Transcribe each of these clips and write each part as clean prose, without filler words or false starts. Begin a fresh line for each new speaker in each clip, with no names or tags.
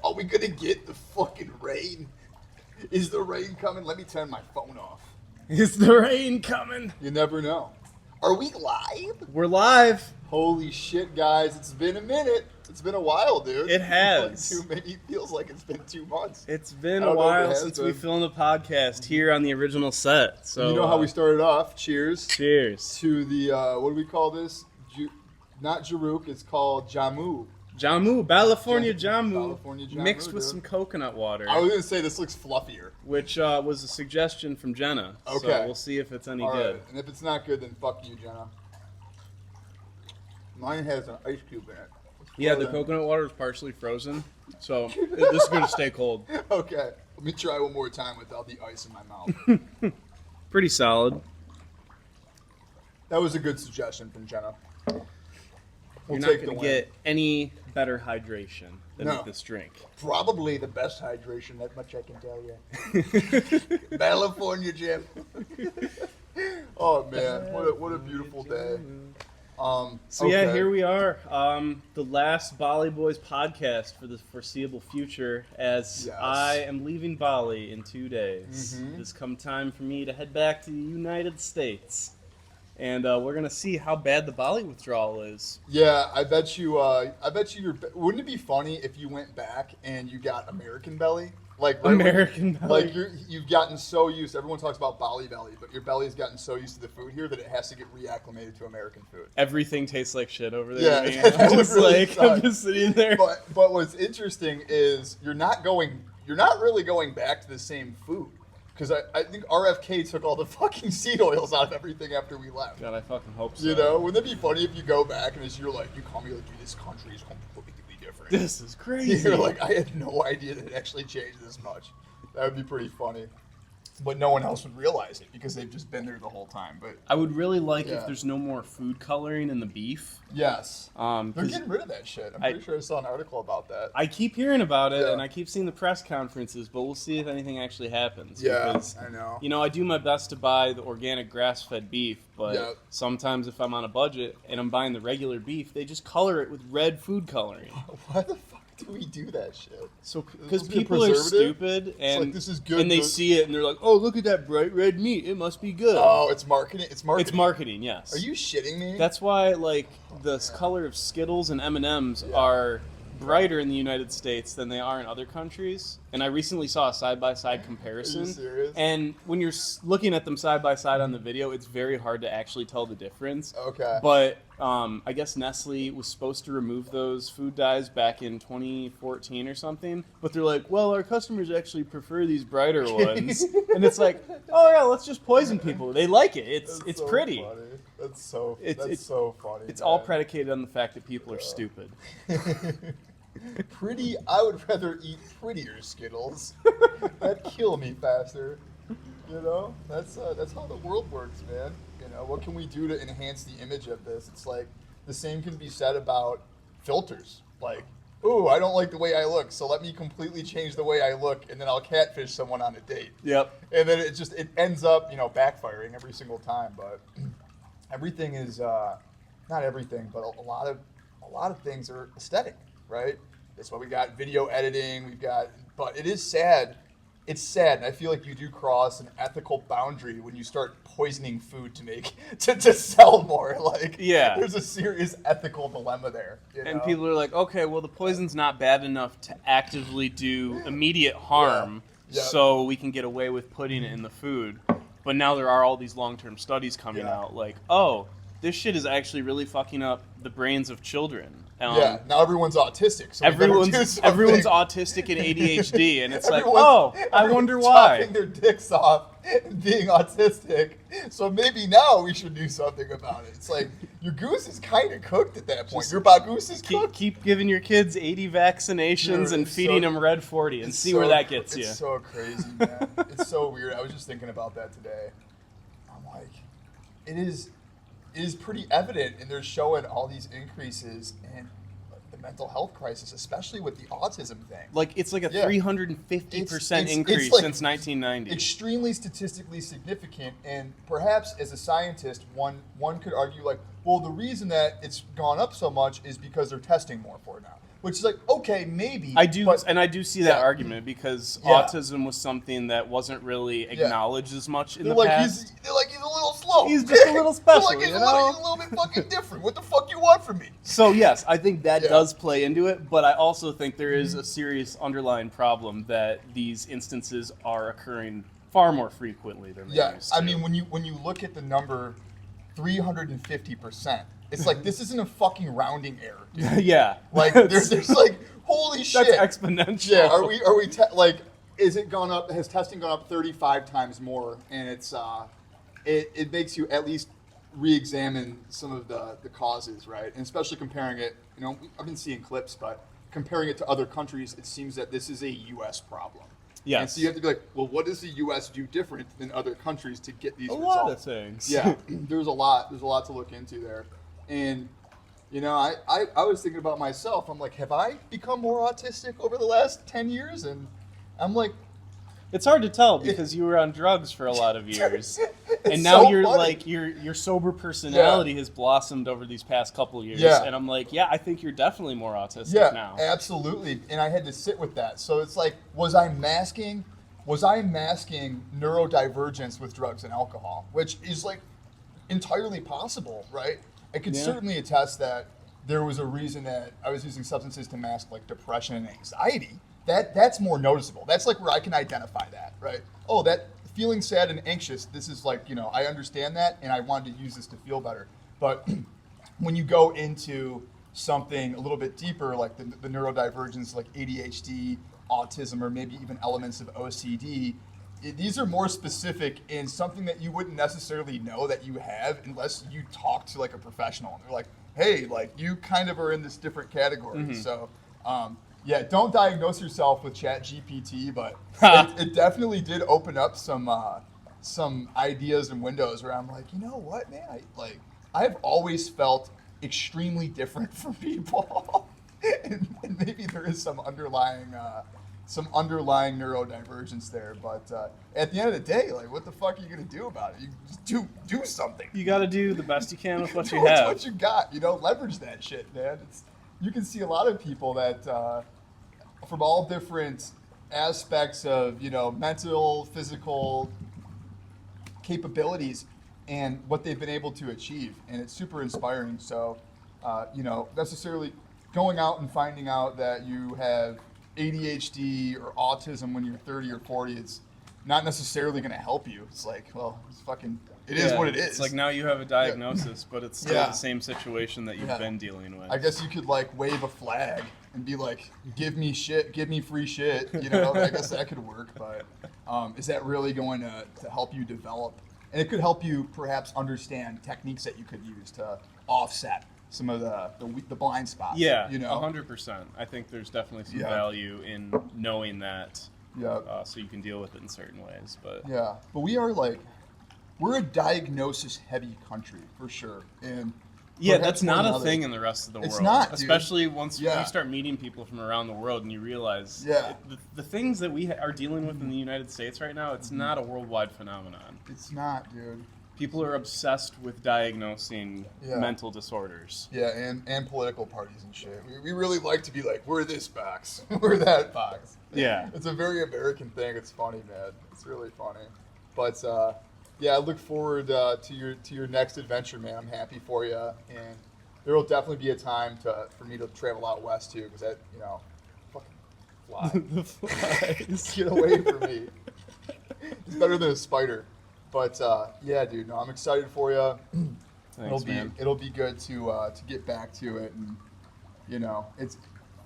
Are we gonna get the fucking rain? Is the rain coming? Let me turn my phone off.
Is the rain coming?
You never know. Are we live?
We're live.
Holy shit, guys. It's been a minute. It's been a while, dude.
It has.
Feels like it's been 2 months.
It's been a while since we filmed a podcast here on the original set. So
you know how we started off. Cheers.
Cheers.
To the, what do we call this? Not Jarouk, it's called Jamu.
Jamu, California Jamu,
California Jamu,
mixed with
dude.
some coconut water.
I was going to say this looks fluffier.
Which was a suggestion from Jenna.
Okay.
So we'll see if it's any good.
Right. And if it's not good, then fuck you, Jenna. Mine has an ice cube in it.
Yeah, the coconut water is partially frozen, so this is going to stay cold.
Okay. Let me try one more time without the ice in my mouth.
Pretty solid.
That was a good suggestion from Jenna.
You're not going to get any better hydration than with this drink.
Probably the best hydration, that much I can tell you. California Jim. Oh, man. What a beautiful day.
Yeah, here we are. The last Bali Boys podcast for the foreseeable future, as I am leaving Bali in 2 days.
Mm-hmm.
It's come time for me to head back to the United States. And we're going to see how bad the Bali withdrawal is.
Yeah, I bet you wouldn't it be funny if you went back and you got American belly? Like
American belly.
Like you've gotten so used, everyone talks about Bali belly, but your belly's gotten so used to the food here that it has to get reacclimated to American food.
Everything tastes like shit over there.
Yeah,
I'm just sitting there.
But what's interesting is you're not really going back to the same food. Because I think RFK took all the fucking seed oils out of everything after we left.
God, I fucking hope so.
You know, wouldn't it be funny if you go back and you're like, you call me like, dude, this country is completely different.
This is crazy.
You're like, I had no idea that it actually changed this much. That would be pretty funny. But no one else would realize it because they've just been there the whole time. But
I would really like if there's no more food coloring in the beef.
Yes. They're getting rid of that shit. I'm pretty sure I saw an article about that.
I keep hearing about it, and I keep seeing the press conferences, but we'll see if anything actually happens.
Yeah,
because,
I know.
You know, I do my best to buy the organic grass-fed beef, but sometimes if I'm on a budget and I'm buying the regular beef, they just color it with red food coloring.
Why the fuck do we do that shit?
So because people are stupid, and
like, this is good,
and they see it and they're like, "Oh, look at that bright red meat! It must be good."
Oh, it's marketing. It's
marketing. Yes.
Are you shitting me?
That's why, like, the color of Skittles and M&Ms are brighter in the United States than they are in other countries. And I recently saw a side-by-side comparison.
Are you serious?
And when you're looking at them side-by-side on the video, it's very hard to actually tell the difference.
Okay.
But I guess Nestle was supposed to remove those food dyes back in 2014 or something. But they're like, well, our customers actually prefer these brighter ones. And it's like, oh yeah, let's just poison people. They like it. It's so pretty.
Funny. That's so funny.
It's all predicated on the fact that people are stupid.
Pretty, I would rather eat prettier Skittles. That'd kill me faster. You know, that's how the world works, man. You know, what can we do to enhance the image of this? It's like the same can be said about filters. Like, ooh, I don't like the way I look, so let me completely change the way I look, and then I'll catfish someone on a date.
Yep.
And then it ends up, backfiring every single time. But everything is not everything, but a lot of things are aesthetic, right? That's why we got video editing. But it is sad. It's sad, and I feel like you do cross an ethical boundary when you start poisoning food to sell more. Like, there's a serious ethical dilemma there.
And people are like, okay, well, the poison's not bad enough to actively do immediate harm, so we can get away with putting it in the food. But now there are all these long-term studies coming out, like, oh, this shit is actually really fucking up the brains of children.
Now everyone's autistic. So
everyone's autistic and ADHD, and it's like, oh, I wonder why.
Chopping their dicks off and being autistic. So maybe now we should do something about it. It's like, your goose is kind of cooked at that point. Your bagoose is cooked.
Keep giving your kids 80 vaccinations and feeding them Red 40 and see where that gets you.
It's so crazy, man. It's so weird. I was just thinking about that today. I'm like, it is pretty evident, and they're showing all these increases in the mental health crisis, especially with the autism thing.
Like, it's like a 350% increase like since 1990.
Extremely statistically significant, and perhaps as a scientist, one could argue, like, well, the reason that it's gone up so much is because they're testing more for it now. which is like, okay, maybe.
I do see that argument because
Yeah.
autism was something that wasn't really acknowledged as much in
They're
the
like,
past.
They're like, he's a little slow.
He's just a little special,
They're like, he's
you
a
know?
little bit fucking different. What the fuck you want from me?
So yes, I think that
Yeah.
does play into it, but I also think there is a serious underlying problem that these instances are occurring far more frequently than they used to.
I mean, when you look at the number 350%, it's like, this isn't a fucking rounding error, dude.
Yeah.
Like, there's like, holy shit.
That's exponential.
Yeah, like, has testing gone up 35 times more? And it's, it makes you at least re-examine some of the causes, right? And especially comparing it, I've been seeing clips, but comparing it to other countries, it seems that this is a U.S. problem.
Yes.
And so you have to be like, well, what does the U.S. do different than other countries to get these results?
A lot of things.
Yeah, there's a lot to look into there. And, I was thinking about myself. I'm like, have I become more autistic over the last 10 years? And I'm like,
it's hard to tell because you were on drugs for a lot of years, and now
so
you're
funny.
like your sober personality has blossomed over these past couple of years.
Yeah.
And I'm like, I think you're definitely more autistic now.
Absolutely. And I had to sit with that. So it's like, was I masking neurodivergence with drugs and alcohol, which is like entirely possible, right? I could certainly attest that there was a reason that I was using substances to mask like depression and anxiety. That's more noticeable. That's like where I can identify that, right? Oh, that feeling sad and anxious, this is like, I understand that and I wanted to use this to feel better. But when you go into something a little bit deeper, like the neurodivergence, like ADHD, autism, or maybe even elements of OCD, these are more specific in something that you wouldn't necessarily know that you have unless you talk to like a professional. And they're like, hey, like you kind of are in this different category.
Mm-hmm.
So, don't diagnose yourself with ChatGPT, but it definitely did open up some ideas and windows where I'm like, you know what, man? I've always felt extremely different from people, and maybe there is some underlying neurodivergence there. But at the end of the day, like, what the fuck are you gonna do about it? You just do something.
You got to do the best you can with what you
It's
have.
what you got. Leverage that shit, man. You can see a lot of people that from all different aspects of mental, physical capabilities and what they've been able to achieve, and it's super inspiring. So necessarily going out and finding out that you have ADHD or autism when you're 30 or 40, it's not necessarily going to help you. It's like, well, it is what it is.
It's like now you have a diagnosis, but it's still the same situation that you've been dealing with.
I guess you could like wave a flag and be like, give me free shit. I guess that could work, but is that really going to help you develop? And it could help you perhaps understand techniques that you could use to offset some of the blind spots.
Yeah, 100%. I think there's definitely some value in knowing that, so you can deal with it in certain ways. But
we're a diagnosis-heavy country for sure, and
that's not a thing in the rest of the world.
It's not, dude.
Especially once you start meeting people from around the world and you realize the things that we are dealing with in the United States right now, it's not a worldwide phenomenon.
It's not, dude.
People are obsessed with diagnosing mental disorders.
Yeah, and political parties and shit. We really like to be like, we're this box, we're that box.
Yeah.
It's a very American thing. It's funny, man. It's really funny. But I look forward to your next adventure, man. I'm happy for you, and there will definitely be a time for me to travel out west too, because that fucking fly.
The flies.
Get away from me. It's better than a spider. But dude, no, I'm excited for you.
Thanks, man.
It'll be good to get back to it, and it's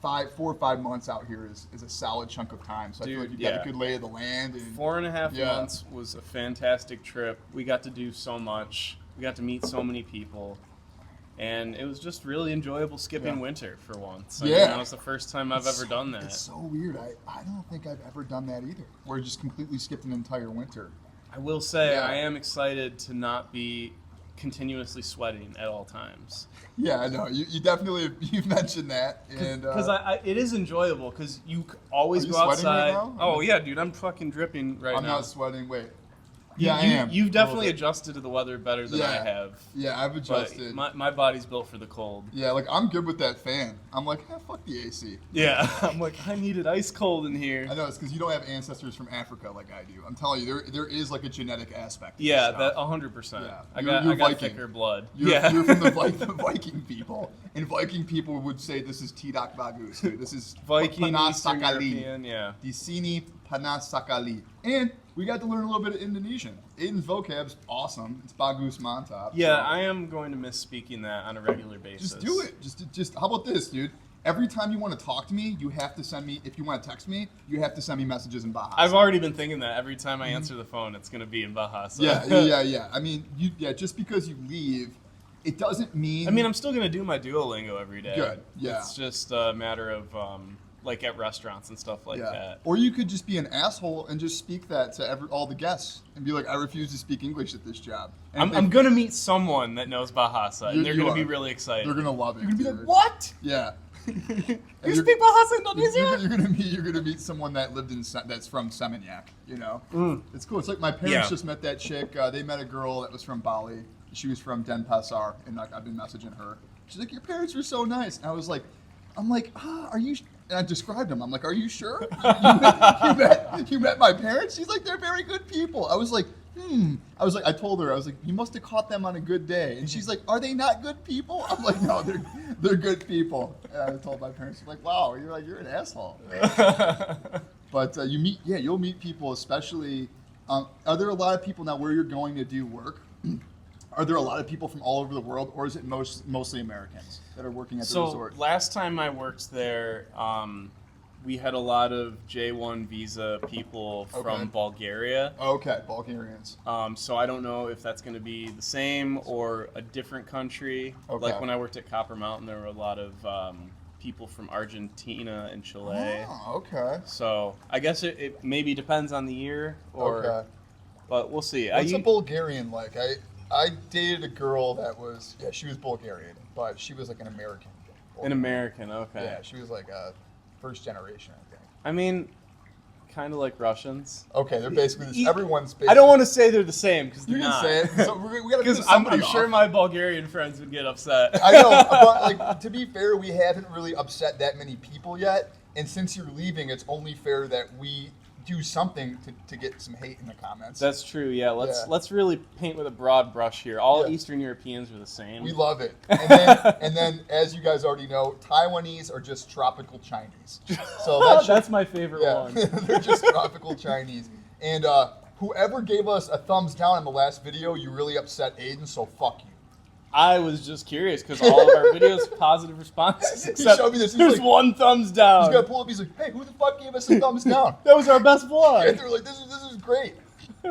4 or 5 months out here is a solid chunk of time. So dude, I feel like you've got a good lay of the land. And
4.5 months was a fantastic trip. We got to do so much. We got to meet so many people. And it was just really enjoyable skipping winter for once. That was the first time I've ever done that.
It's so weird. I don't think I've ever done that either, where I just completely skipped an entire winter.
I will say I am excited to not be continuously sweating at all times.
Yeah, I know. You definitely you've mentioned that, and
because it is enjoyable because you always go
sweating
outside.
Right now?
Oh yeah, dude, I'm fucking dripping right now.
I'm not sweating. Wait. Yeah, I am.
You've definitely adjusted to the weather better than I have.
Yeah, I've adjusted.
But my body's built for the cold.
Yeah, like I'm good with that fan. I'm like, fuck the AC.
Yeah, I'm like, I need it ice cold in here.
I know, it's because you don't have ancestors from Africa like I do. I'm telling you, there is like a genetic aspect. To
Yeah,
this
that
stuff.
100%.
Yeah.
I
You're
got
Viking.
thicker blood.
You're from the Viking people, and Viking people would say this is Tidak Bagus, dude. This is
Viking,
Panas
Eastern
Sakali.
European, yeah.
Di sini Panas Sakali. And we got to learn a little bit of Indonesian. Aiden's vocab's awesome. It's Bagus Mantap.
Yeah,
so
I am going to miss speaking that on a regular basis.
just do it. Just how about this, dude? Every time you want to talk to me, you have to send me, if you want to text me, you have to send me messages in Bahasa.
I've already been thinking that every time I answer the phone, it's going to be in Bahasa.
Yeah. I mean, just because you leave, it doesn't mean...
I mean, I'm still going to do my Duolingo every day.
Good, yeah.
It's just a matter of, like, at restaurants and stuff like that.
Or you could just be an asshole and just speak that to all the guests and be like, I refuse to speak English at this job. And
I'm going to meet someone that knows Bahasa, and they're going to be really excited.
They're going to love it.
You're going to be like, what?
Yeah.
You speak Bahasa Indonesia?
You're gonna meet someone that lived that's from Seminyak. You know, It's cool. It's like my parents just met that chick. They met a girl that was from Bali. She was from Denpasar, and like I've been messaging her. She's like, your parents were so nice. And I was like, are you? And I described them. I'm like, are you sure? You met my parents? She's like, they're very good people. I was like, I told her, you must have caught them on a good day. And she's like, are they not good people? I'm like, no, they're good people. And I told my parents, I'm like, wow, you're an asshole. But you'll meet people, especially, are there a lot of people now where you're going to do work? Are there a lot of people from all over the world, or is it mostly Americans that are working at the resort?
So last time I worked there, we had a lot of J1 visa people from Bulgaria.
Okay, Bulgarians.
So I don't know if that's going to be the same or a different country.
Okay.
Like when I worked at Copper Mountain, there were a lot of people from Argentina and Chile.
Oh, okay.
So I guess it maybe depends on the year, but we'll see.
What's a Bulgarian like? I dated a girl that was, she was Bulgarian, but she was like an American.
An American, okay.
Yeah, she was like a first generation, I think.
I mean, kind of like Russians.
Okay, they're basically, everyone's basically.
I don't want to say they're the same, because they're not.
You can say it. So we got to
Because I'm sure my Bulgarian friends would get upset.
I know, but like, to be fair, we haven't really upset that many people yet. And since you're leaving, it's only fair that we do something to get some hate in the comments.
That's true. Yeah, let's really paint with a broad brush here. All Eastern Europeans are the same.
We love it. And then as you guys already know, Taiwanese are just tropical Chinese. So
that's my favorite one.
They're just tropical Chinese. And whoever gave us a thumbs down in the last video, you really upset Aiden. So fuck you.
I was just curious because all of our videos positive responses.
He showed me this.
There's like, one thumbs down.
He's gonna pull up. He's like, "Hey, who the fuck gave us a thumbs down?
That was our best vlog."
And they're like, "This is great."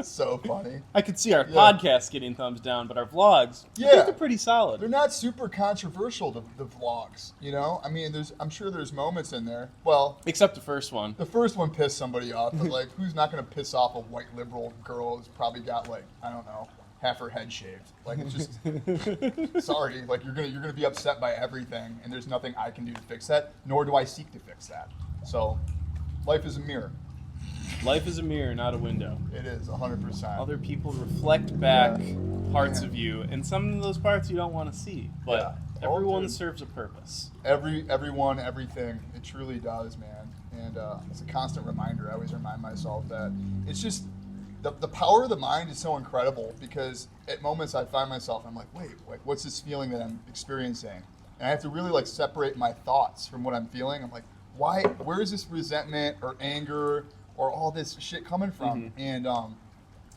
So funny.
I could see our podcasts getting thumbs down, but our vlogs, I think they're pretty solid.
They're not super controversial. The vlogs, you know. I mean, I'm sure there's moments in there. Well,
except the first one.
The first one pissed somebody off, but like, who's not gonna piss off a white liberal girl who's probably got like, I don't know, half her head shaved? Like, it's just sorry. Like, you're gonna be upset by everything, and there's nothing I can do to fix that. Nor do I seek to fix that. So, life is a mirror.
Life is a mirror, not a window.
It is 100%.
Other people reflect back parts of you, and some of those parts you don't want to see. But everyone serves a purpose.
Everyone, everything. It truly does, man. And it's a constant reminder. I always remind myself that it's just the power of the mind is so incredible, because at moments I find myself, I'm like, wait, what's this feeling that I'm experiencing? And I have to really like separate my thoughts from what I'm feeling. I'm like, where is this resentment or anger or all this shit coming from? And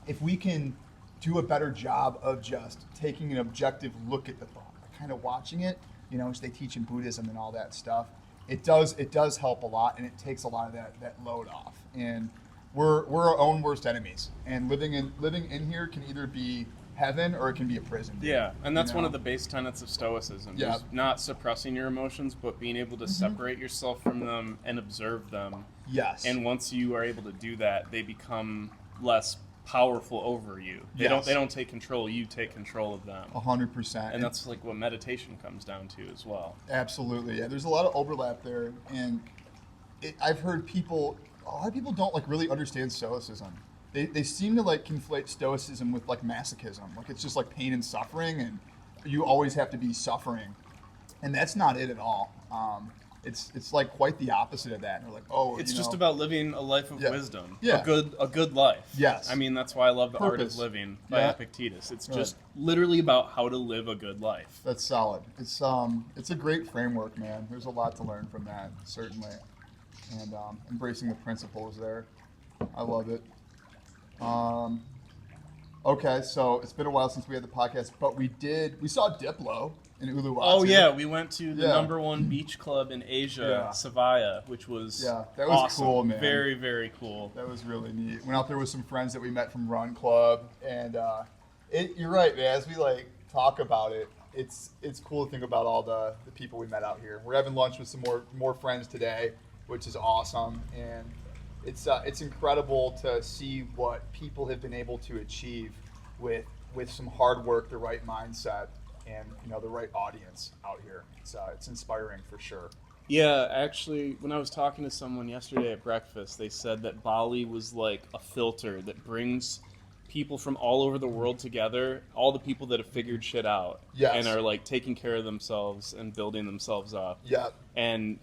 if we can do a better job of just taking an objective look at the thought, kind of watching it, you know, which they teach in Buddhism and all that stuff, it does help a lot, and it takes a lot of that load off. And we're our own worst enemies, and living in here can either be heaven or it can be a prison.
Yeah, and that's one of the base tenets of Stoicism.
Yeah.
Is not suppressing your emotions, but being able to separate yourself from them and observe them.
Yes.
And once you are able to do that, they become less powerful over you. They don't take control. You take control of them.
100%.
And that's like what meditation comes down to as well.
Absolutely. Yeah. There's a lot of overlap there, and I've heard a lot of people don't like really understand Stoicism. they seem to like conflate stoicism with like masochism. Like it's just like pain and suffering, and you always have to be suffering, and that's not it at all. It's like quite the opposite of that. And they're like, oh,
it's just about living a life of wisdom.
Yeah.
A good life.
Yes.
I mean, that's why I love The Art
Purpose.
of Living by
Yeah.
Epictetus. It's just literally about how to live a good life.
That's solid. It's a great framework, man. There's a lot to learn from that, certainly, and embracing the principles there. I love it. Okay, so it's been a while since we had the podcast, but we saw Diplo in Uluwatu.
Oh yeah, we went to the
Yeah.
#1 beach club in Asia, Savaya, which was
that was
awesome.
cool, man.
Very, very cool.
That was really neat. Went out there with some friends that we met from Run Club, and you're right, man. As we like talk about it, it's cool to think about all the people we met out here. We're having lunch with some more friends today, which is awesome, and it's incredible to see what people have been able to achieve with some hard work, the right mindset, and the right audience out here. It's inspiring for sure.
Yeah, actually, when I was talking to someone yesterday at breakfast, they said that Bali was like a filter that brings people from all over the world together, all the people that have figured shit out and are like taking care of themselves and building themselves up.
Yeah.
And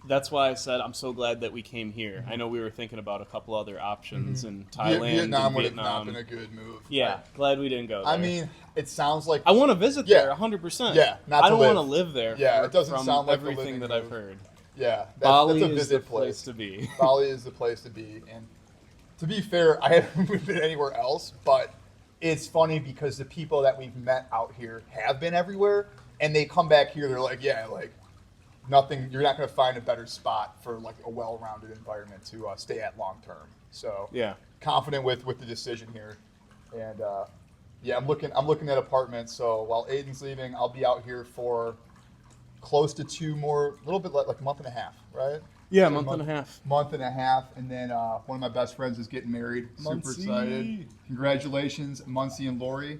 that's why I said I'm so glad that we came here. I know we were thinking about a couple other options in Thailand
Vietnam
and
would have
Vietnam.
not been a good move.
Yeah, glad we didn't go there.
I mean, it sounds like
I want to visit there 100%.
Yeah, not
I
to
don't
live.
want to live there.
Yeah, it doesn't
from
sound like the
everything
living
that I've
move.
heard.
Yeah,
Bali
that's a
is
visit
the place to be.
Bali is the place to be, and to be fair, I haven't been anywhere else, but it's funny because the people that we've met out here have been everywhere, and they come back here, they're like, yeah, like nothing, you're not going to find a better spot for like a well-rounded environment to stay at long term. So
Yeah.
confident with the decision here, and yeah, I'm looking at apartments. So while Aiden's leaving, I'll be out here for close to 2 more, a little bit like a month and a half, right?
Yeah,
So
month and a half.
Month and a half, and then one of my best friends is getting married. Super
Muncie.
excited! Congratulations, Muncie and Lori.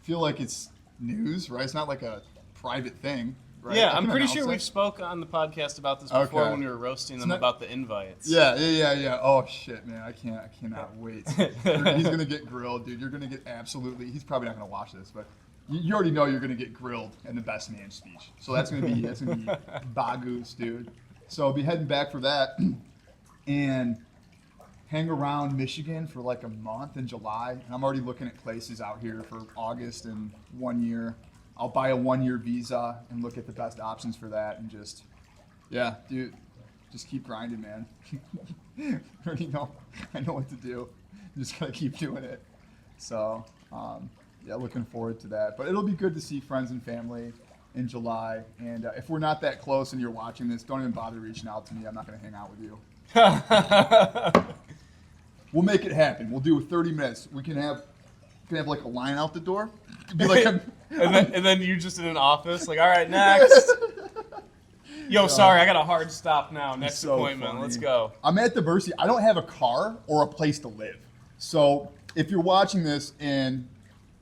Feel like it's news, right? It's not like a private thing, right?
Yeah,
I
I'm
can
pretty
announce
sure
it.
we've spoke on the podcast about this before
Okay.
when we were roasting them
not-
about the invites.
Yeah. Oh shit, man! I cannot wait. He's gonna get grilled, dude. You're gonna get absolutely. He's probably not gonna watch this, but you already know you're gonna get grilled in the best man speech. So that's gonna be bagoose, dude. So I'll be heading back for that and hang around Michigan for like a month in July. And I'm already looking at places out here for August and 1 year. I'll buy a 1-year visa and look at the best options for that, and just keep grinding, man. I already know. I know what to do. Just gotta keep doing it. So, yeah, looking forward to that. But it'll be good to see friends and family in July. And if we're not that close and you're watching this, don't even bother reaching out to me. I'm not gonna hang out with you. We'll make it happen. We'll do 30 minutes. We can have like a line out the door. It'd be like
and then you're just in an office, like, all right, next. Yo, sorry, I got a hard stop now. Next
so
appointment.
funny.
Let's go.
I'm at diversity. I don't have a car or a place to live. So if you're watching this and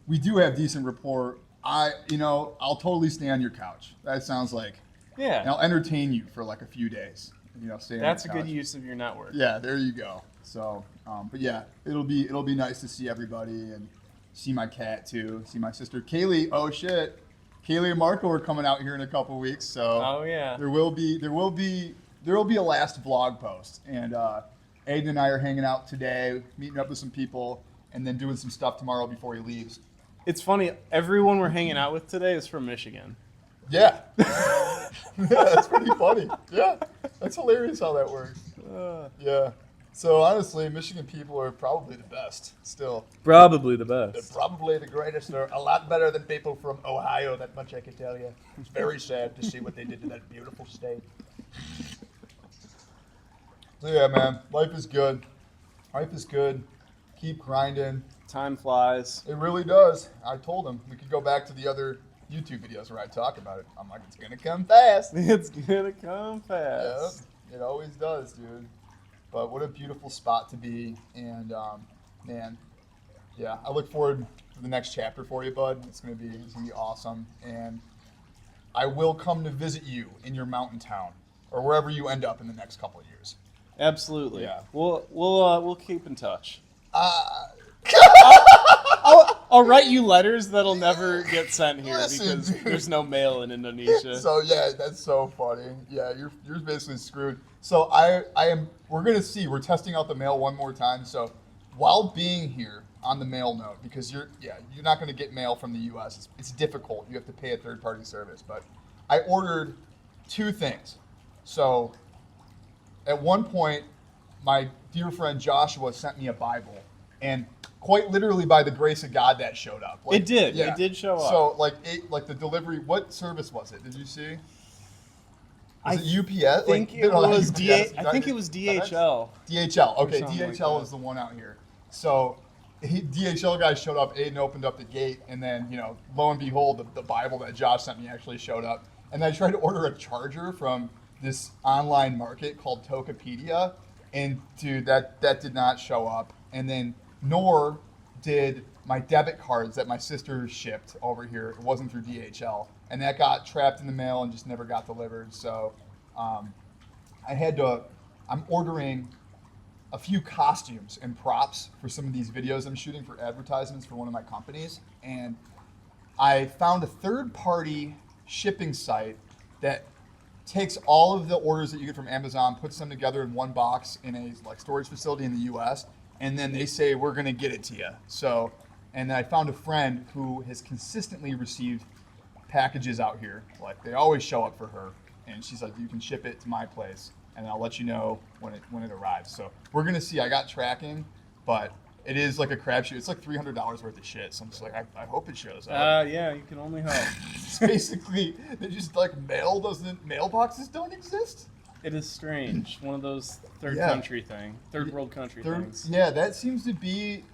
we do have decent rapport, I'll totally stay on your couch. That sounds like,
Yeah.
and I'll entertain you for like a few days. Stay on
That's a
your
good
couch.
use of your network.
Yeah, there you go. So, but yeah, it'll be nice to see everybody and see my cat too. See my sister Kaylee. Oh shit, Kaylee and Marco are coming out here in a couple weeks. So
Oh, yeah.
there will be a last vlog post, and Aidan and I are hanging out today, meeting up with some people, and then doing some stuff tomorrow before he leaves.
It's funny. Everyone we're hanging out with today is from Michigan.
Yeah, yeah, that's pretty funny. Yeah, that's hilarious how that works. Yeah. So honestly, Michigan people are probably the best still.
Probably the
They're
best.
probably the greatest. They're a lot better than people from Ohio, that much I can tell you. It's very sad to see what they did to that beautiful state. So yeah, man, life is good. Life is good. Keep grinding.
Time flies.
It really does. I told him we could go back to the other YouTube videos where I talk about it. I'm like, it's gonna come fast.
It's gonna come
Yeah,
fast.
it always does, dude. But what a beautiful spot to be, and man, yeah, I look forward to the next chapter for you, bud. It's gonna be awesome, and I will come to visit you in your mountain town or wherever you end up in the next couple of years.
Absolutely.
Yeah.
We'll keep in touch. I'll write you letters that'll never get sent here
Listen,
because
dude.
there's no mail in Indonesia.
So yeah, that's so funny. Yeah, you're basically screwed. So we're gonna see. We're testing out the mail one more time. So while being here on the mail note, because you're not gonna get mail from the U.S. It's difficult. You have to pay a third party service. But I ordered 2 things. So at one point, my dear friend Joshua sent me a Bible, and quite literally by the grace of God, that showed up.
It did. Yeah. It did show up.
So like the delivery. What service was it? Did you see? Was it UPS?
I think it was DHL.
DHL. Okay, DHL
like
is the one out here. So DHL guy showed up. Aiden opened up the gate, and then lo and behold, the Bible that Josh sent me actually showed up. And I tried to order a charger from this online market called Tokopedia, and dude, that did not show up. And then nor did my debit cards that my sister shipped over here. It wasn't through DHL, and that got trapped in the mail and just never got delivered. So I'm ordering a few costumes and props for some of these videos I'm shooting for advertisements for one of my companies, and I found a third-party shipping site that takes all of the orders that you get from Amazon, puts them together in one box in a storage facility in the U.S., and then they say, we're going to get it to you. So, and then I found a friend who has consistently received packages out here. Like, they always show up for her, and she's like, you can ship it to my place, and I'll let you know when it arrives. So we're going to see. I got tracking, but it is like a crapshoot. It's like $300 worth of shit. So I'm just like, I hope it shows up.
Yeah, you can only hope.
It's basically, they just mailboxes don't exist.
It is strange. One of those third world country things.
Yeah, that seems to be.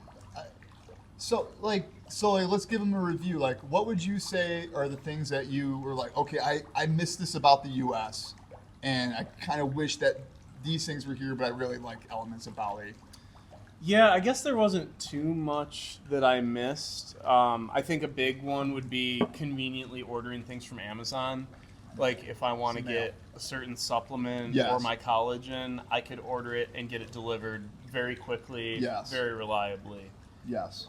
So let's give them a review. Like, what would you say are the things that you were like, okay, I miss this about the U.S. and I kind of wish that these things were here, but I really like elements of Bali.
Yeah, I guess there wasn't too much that I missed. I think a big one would be conveniently ordering things from Amazon. Like, if I want to get a certain supplement or my collagen, I could order it and get it delivered very quickly, very reliably.
Yes.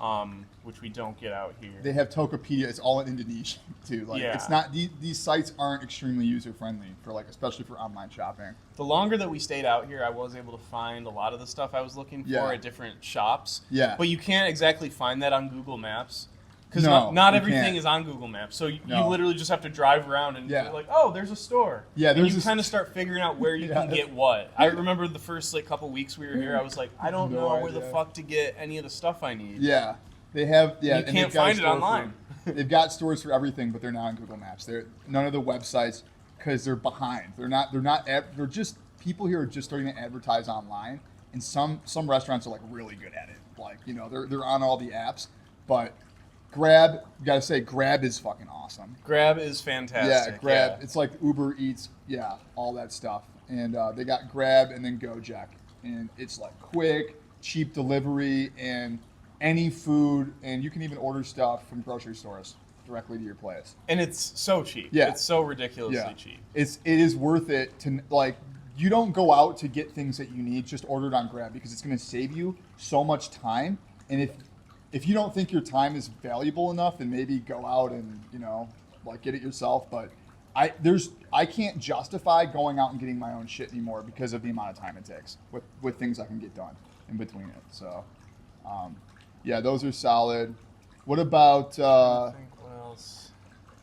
Which we don't get out here.
They have Tokopedia. It's all in Indonesian too. Like, it's not these sites aren't extremely user friendly for especially for online shopping.
The longer that we stayed out here, I was able to find a lot of the stuff I was looking for at different shops.
Yeah.
But you can't exactly find that on Google Maps. Because not everything is on Google Maps. So you literally just have to drive around and be like, oh, there's a store. Yeah, and you kind of start figuring out where you can get what. I remember the first couple weeks we were here, I was like, I don't know where the fuck to get any of the stuff I need.
Yeah. They have,
you can't find it online.
They've got stores for everything, but they're not on Google Maps. None of the websites, because they're behind. They're just, people here are just starting to advertise online, and some restaurants are really good at it. They're on all the apps, but Grab, you gotta say, Grab is fucking awesome.
Grab is fantastic.
Yeah, Grab. It's like Uber Eats, all that stuff. And they got Grab and then Gojek. And it's quick, cheap delivery, and any food, and you can even order stuff from grocery stores directly to your place.
And it's so cheap. Yeah. It's so ridiculously cheap.
It is worth it to, you don't go out to get things that you need, just order it on Grab, because it's gonna save you so much time. And if you don't think your time is valuable enough, then maybe go out and, get it yourself. But I can't justify going out and getting my own shit anymore because of the amount of time it takes with things I can get done in between it. So, those are solid. What about,
what else?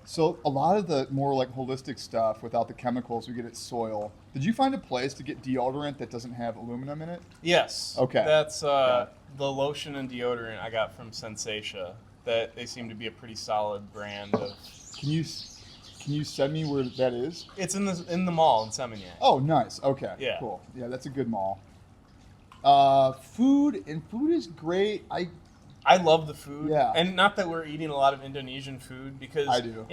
So a lot of the more holistic stuff without the chemicals we get at soil. Did you find a place to get deodorant that doesn't have aluminum in it?
Yes.
Okay.
That's the lotion and deodorant I got from Sensatia. That they seem to be a pretty solid brand of.
Can you send me where that is?
It's in the mall in Seminyak.
Oh, nice. Okay.
Yeah.
Cool. Yeah, that's a good mall. Food is great.
I love the food.
Yeah.
And not that we're eating a lot of Indonesian food, because
I do.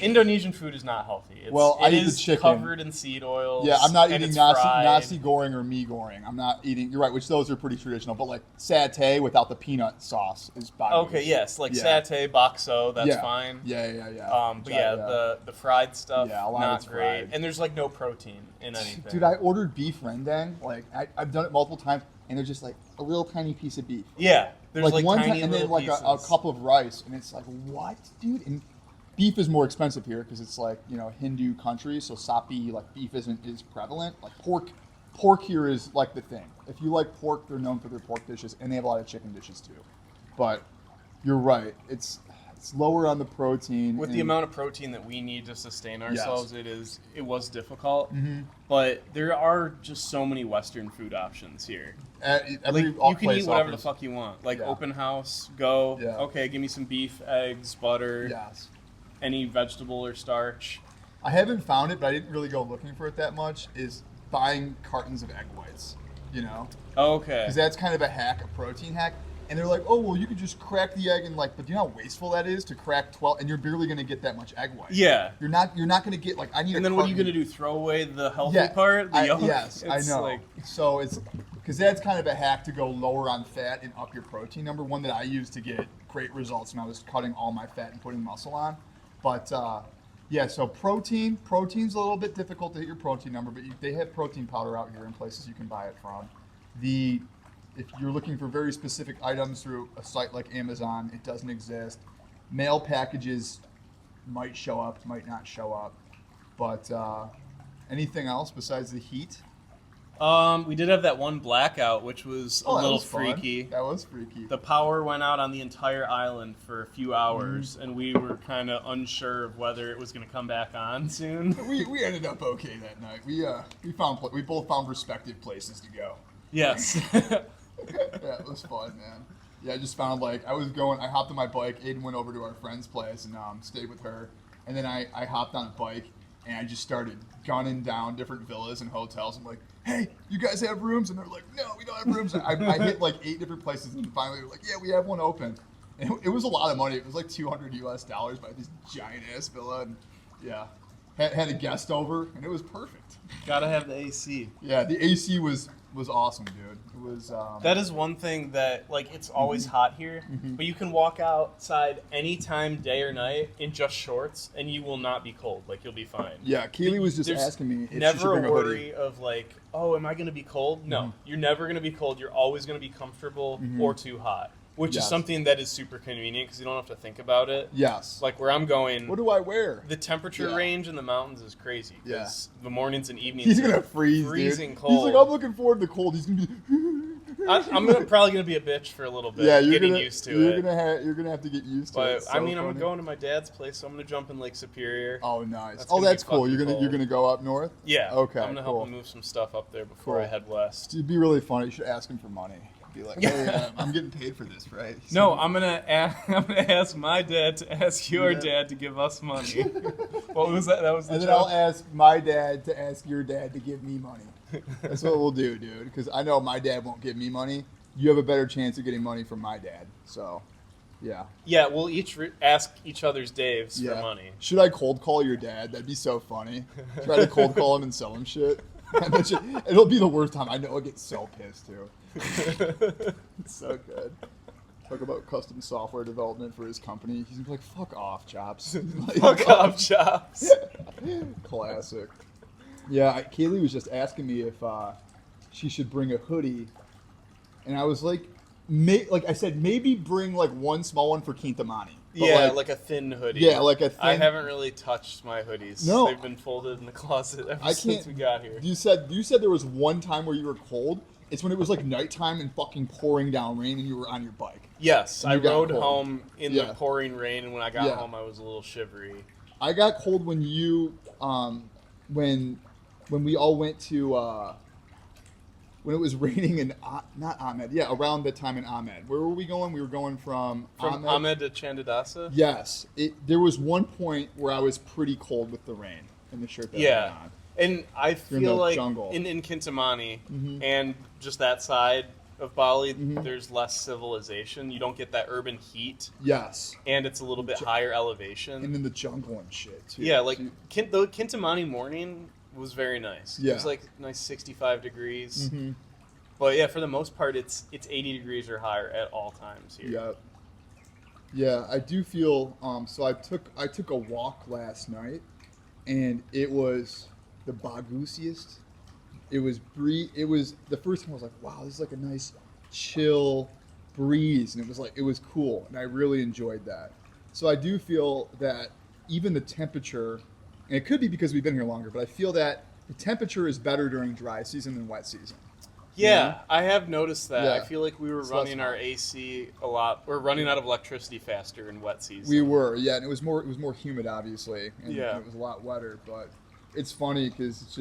Indonesian food is not healthy.
I eat the chicken.
Covered in seed oils.
Yeah, I'm not eating nasi goreng or mee goreng. I'm not eating. You're right, which those are pretty traditional. But satay without the peanut sauce is bad.
Okay, yes, satay, bakso, that's fine.
Yeah.
But the fried stuff,
a lot
not
of it's
great.
fried.
And there's no protein in anything.
Dude, I ordered beef rendang. I've done it multiple times. and they're just like a little tiny piece of beef.
Yeah, there's like
one
tiny
and then
little
like a cup of rice, and it's like, what, dude? And beef is more expensive here because it's like, you know, Hindu country, so sapi, like beef isn't as prevalent. Like pork here is like the thing. If you like pork, they're known for their pork dishes, and they have a lot of chicken dishes too. But you're right, it's lower on the protein.
With the amount of protein that we need to sustain ourselves,
Yes.
it was difficult.
Mm-hmm.
But there are just so many Western food options here.
Every
You can
place
eat whatever
offers-
the fuck you want. Like
Yeah.
open house, go.
Yeah.
Okay, give me some beef, eggs, butter,
Yes.
any vegetable or starch.
I haven't found it, but I didn't really go looking for it that much, is buying cartons of egg whites, you know?
Okay.
Because that's kind of a hack, a protein hack. And they're like, oh, well, you could just crack the egg and like, but do you know how wasteful that is to crack 12, and you're barely going to get that much egg white.
Yeah.
You're not going to get, like, I need
And
a
then what are you
carton.
going to do? Throw away the healthy part? The yolk?
Yes, I
It's
know.
like-
So it's, because that's kind of a hack to go lower on fat and up your protein number, one that I used to get great results when I was cutting all my fat and putting muscle on. But, yeah, so protein's a little bit difficult to hit your protein number, but they have protein powder out here in places you can buy it from. If you're looking for very specific items through a site like Amazon, it doesn't exist. Mail packages might show up, might not show up. But anything else besides the heat?
We did have that one blackout, which was a
that
little
was fun.
freaky.
That was freaky.
The power went out on the entire island for a few hours, and we were kind of unsure of whether it was going to come back on soon.
We ended up okay that night. We both found respective places to go.
Yes.
Yeah, it was fun, man. Yeah, I just found I hopped on my bike. Aiden went over to our friend's place and stayed with her. And then I hopped on a bike and I just started gunning down different villas and hotels. I'm like, hey, you guys have rooms? And they're like, no, we don't have rooms. And I hit like 8 different places and finally they're like, yeah, we have one open. And it was a lot of money. It was like $200 US by this giant ass villa. And yeah, had a guest over and it was perfect.
Gotta have the AC.
Yeah, the AC was awesome, dude. It was.
That is one thing that, like, it's always hot here, but you can walk outside anytime, day or night, in just shorts, and you will not be cold. Like, you'll be fine.
Yeah, Keely was just
There's
asking me if she should
never
bring
a
a hoodie.
worry of, like, oh, am I going to be cold? No, you're never going to be cold. You're always going to be comfortable or too hot, which is
Yes.
something that is super convenient because you don't have to think about it.
Yes.
Like, where I'm going,
What do I wear?
the temperature
Yeah.
range in the mountains is crazy because the mornings and evenings
He's
are
gonna freeze,
freezing
dude.
cold.
He's like, I'm looking forward to the cold. He's gonna be.
Probably going to be a bitch for a little bit,
Yeah, you're
getting
gonna,
used to
you're
it.
You're gonna have to get used to it.
But
It's
I
so
mean, I'm
funny.
going to my dad's place, so I'm going to jump in Lake Superior.
Oh, nice.
That's
Oh,
gonna
that's
be
cool.
fucking
You're
cold.
gonna go up north.
Yeah.
Okay,
I'm going to
cool.
help him move some stuff up there before
Cool.
I head west.
It'd be really funny. You should ask him for money. Be like, hey, I'm getting paid for this, right?
No, I'm gonna ask my dad to ask your dad to give us money. What was that? That was the
And then
joke?
I'll ask my dad to ask your dad to give me money. That's what we'll do, dude. Because I know my dad won't give me money. You have a better chance of getting money from my dad. So, yeah.
Yeah, we'll each ask each other's Daves
Yeah.
for money.
Should I cold call your dad? That'd be so funny. Try to cold call him and sell him shit. I bet you, it'll be the worst time. I know I'll get so pissed too. It's so good. Talk about custom software development for his company. He's gonna be like, "Fuck off, Chops." Like,
Fuck off, Chops.
Classic. Yeah, Kaylee was just asking me if she should bring a hoodie, and I was like, I said, maybe bring like one small one for Kintamani. But
Yeah, like a thin hoodie.
Yeah, like a thin.
I haven't really touched my hoodies.
No.
They've been folded in the closet ever
I
since
can't-
we got here.
You said there was one time where you were cold. It's when it was like nighttime and fucking pouring down rain, and you were on your bike.
Yes,
And
I
you got
rode
cold.
home in
Yeah.
the pouring rain, and when I got
Yeah.
home, I was a little shivery.
I got cold when you when we all went to when it was raining in not Ahmed, yeah, around the time in Ahmed. Where were we going? We were going from
Ahmed to Chandidasa?
Yes, there was one point where I was pretty cold with the rain in the shirt that I
Yeah.
had on.
And I
You're in
feel
the
like
jungle.
in Kintamani
Mhm.
and just that side of Bali,
Mhm.
there's less civilization. You don't get that urban heat,
Yes,
and it's a little bit higher elevation.
and in the jungle and shit too.
Yeah, like
So-
the Kintamani morning was very nice.
Yeah.
It was like nice 65 degrees.
Mhm.
But yeah, for the most part, it's 80 degrees or higher at all times here.
Yeah. Yeah, I do feel. So I took a walk last night, and it was the bogusiest It was the first time I was like, wow, this is like a nice chill breeze, and it was cool, and I really enjoyed that. So I do feel that even the temperature, and it could be because we've been here longer, but I feel that the temperature is better during dry season than wet season.
Yeah, I have noticed that.
Yeah.
I feel like we were running our AC a lot. We're running out of electricity faster in wet season.
We were, yeah, and it was more humid, obviously, and
Yeah.
it was a lot wetter. But it's funny because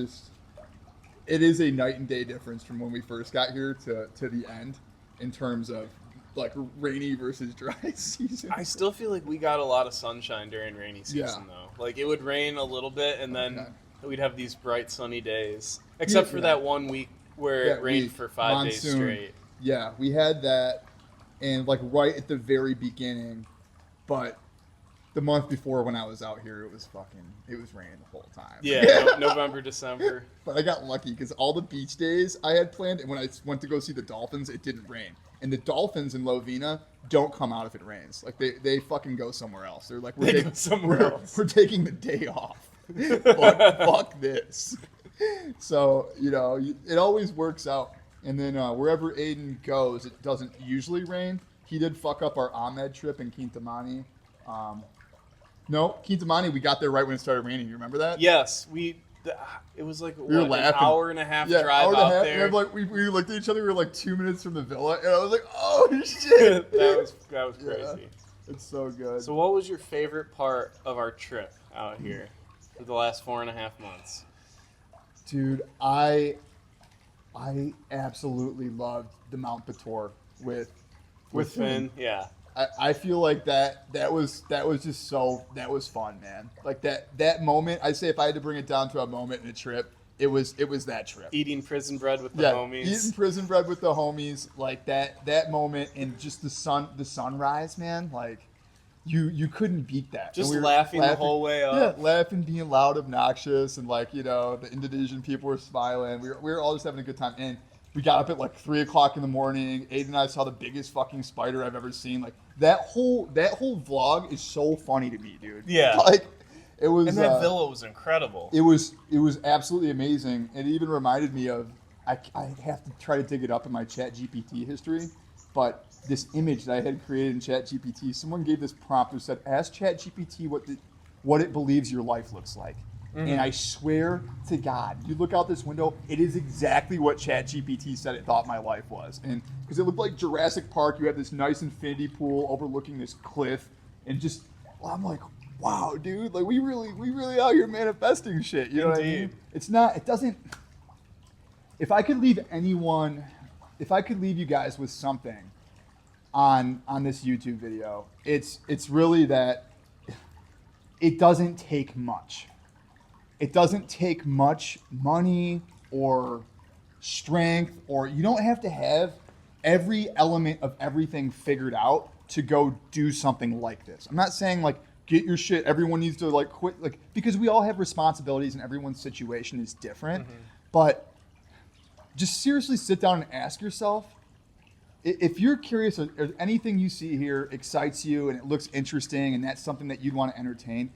it is a night and day difference from when we first got here to the end in terms of like rainy versus dry season.
I still feel like we got a lot of sunshine during rainy season, though. Like, it would rain a little bit, and then we'd have these bright, sunny days. Except for that 1 week where it rained for 5 days straight.
Yeah, we had that, and like right at the very beginning, but the month before when I was out here, it was raining the whole time.
Yeah, November, December.
But I got lucky because all the beach days I had planned, and when I went to go see the dolphins, it didn't rain. And the dolphins in Lovina don't come out if it rains. Like they fucking go somewhere else. They're like, we're taking the day off. Fuck this. So, it always works out. And then wherever Aiden goes, it doesn't usually rain. He did fuck up our Ahmed trip in Quintamani. No, Quintamani, we got there right when it started raining. You remember that?
Yes, it was like an hour and a half drive out there.
And like we looked at each other. We were like 2 minutes from the villa, and I was like, "Oh shit!"
that was crazy.
Yeah, it's so good.
So, what was your favorite part of our trip out here for the last 4.5 months?
Dude, I absolutely loved the Mount Bator with
Finn. Yeah.
I feel like that was fun, man. Like that moment. I say if I had to bring it down to a moment in a trip, it was that trip.
Eating prison bread with the homies.
Eating prison bread with the homies, like that moment, and just the sunrise, man. Like you couldn't beat that.
Just laughing the whole way up.
Yeah, laughing, being loud, obnoxious, and like the Indonesian people were smiling. We were all just having a good time. And we got up at like 3 o'clock in the morning. Aiden and I saw the biggest fucking spider I've ever seen. Like that whole vlog is so funny to me, dude.
Yeah.
Like it was.
And that villa was incredible.
It was absolutely amazing. It even reminded me of I have to try to dig it up in my ChatGPT history, but this image that I had created in ChatGPT, someone gave this prompt who said, "Ask ChatGPT what it believes your life looks like." Mm-hmm. And I swear to God, you look out this window, it is exactly what ChatGPT said it thought my life was. And because it looked like Jurassic Park, you have this nice infinity pool overlooking this cliff, and I'm like, wow, dude, like we really out here manifesting shit. You know what I mean? If I could leave you guys with something on this YouTube video, it's really that it doesn't take much. It doesn't take much money or strength, or you don't have to have every element of everything figured out to go do something like this. I'm not saying like get your shit, everyone needs to like quit, like, because we all have responsibilities and everyone's situation is different. Mm-hmm. But just seriously sit down and ask yourself, if you're curious or anything you see here excites you and it looks interesting and that's something that you'd want to entertain,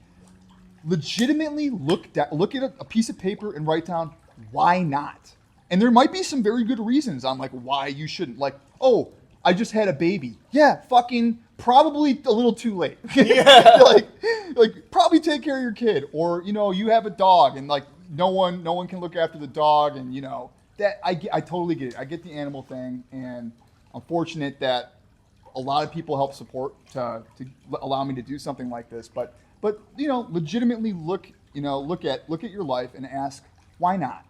legitimately look at a piece of paper and write down why not. And there might be some very good reasons on like why you shouldn't. Like, oh, I just had a baby. Yeah, fucking probably a little too late. Yeah. like probably take care of your kid. Or, you have a dog and like no one can look after the dog, and that I totally get it. I get the animal thing, and I'm fortunate that a lot of people help support to allow me to do something like this. But legitimately look at your life and ask, why not?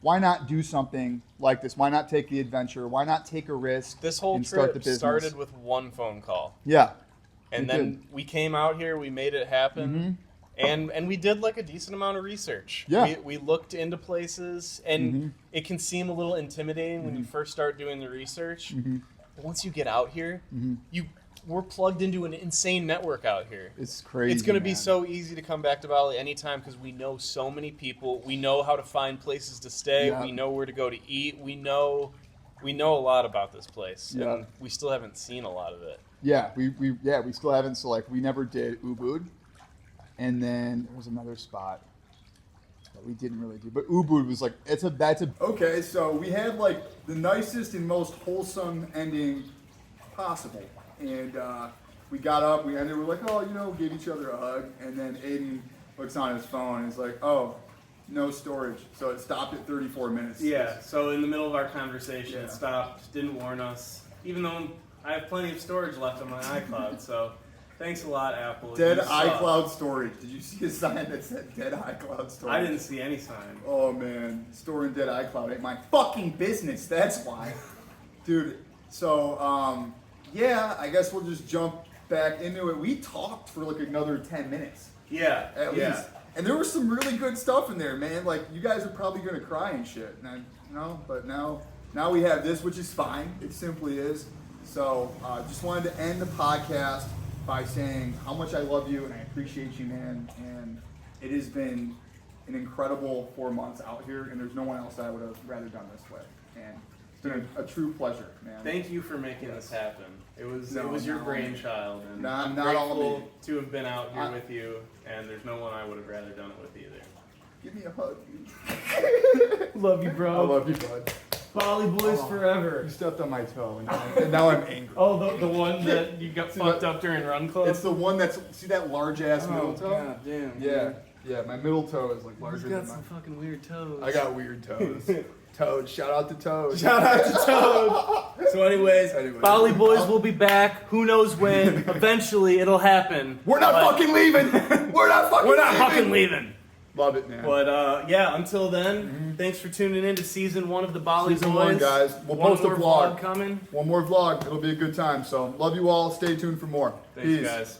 Why not do something like this? Why not take the adventure? Why not take a risk?
This whole trip started with one phone call.
Yeah.
And then we came out here, we made it happen, and we did like a decent amount of research.
Yeah.
We looked into places, and it can seem a little intimidating when you first start doing the research. But once you get out here, we're plugged into an insane network out here.
It's crazy.
It's going to be so easy to come back to Bali anytime because we know so many people. We know how to find places to stay. Yeah. We know where to go to eat. We know a lot about this place, and we still haven't seen a lot of it.
Yeah, we still haven't. So like we never did Ubud, and then there was another spot. We didn't really do, but Ubud was like, that's a. Okay, so we had like the nicest and most wholesome ending possible, and we got up, we ended, we're like, oh, give each other a hug, and then Aidan looks on his phone and is like, oh, no storage, so it stopped at 34 minutes.
Yeah, so in the middle of our conversation, it stopped, didn't warn us, even though I have plenty of storage left on my iCloud, so thanks a lot, Apple.
Dead iCloud storage. Did you see a sign that said dead iCloud storage?
I didn't see any sign.
Oh, man. Storing dead iCloud ain't my fucking business. That's why. Dude, so, yeah, I guess we'll just jump back into it. We talked for like another 10 minutes.
Yeah.
At least. And there was some really good stuff in there, man. Like, you guys are probably going to cry and shit. But now we have this, which is fine. It simply is. So, just wanted to end the podcast by saying how much I love you and I appreciate you, man. And it has been an incredible 4 months out here, and there's no one else I would have rather done this with. And it's been a true pleasure, man.
Thank you for making this happen. It was your brainchild, and I'm
not all
grateful
me.
to have been out here with you. And there's no one I would have rather done it with either.
Give me a hug.
Love you, bro.
I love you, bud.
Bali Boys forever.
You stepped on my toe, and now I'm angry.
Oh, the one that you got fucked up during Run Club?
It's the one see that large ass middle toe?
God damn.
Yeah, my middle toe is like larger
He's got
than
some fucking weird toes.
I got weird toes. Toad, shout out to Toad.
Shout out to Toad. So anyways, Bali Boys will be back. Who knows when? Eventually, it'll happen.
We're not fucking leaving. We're not
fucking leaving.
Love it, man.
But until then, thanks for tuning in to season 1 of the Bali Boys.
Season 1, guys. We'll post a vlog
coming.
One more vlog. It'll be a good time. So love you all. Stay tuned for more.
Thanks, guys.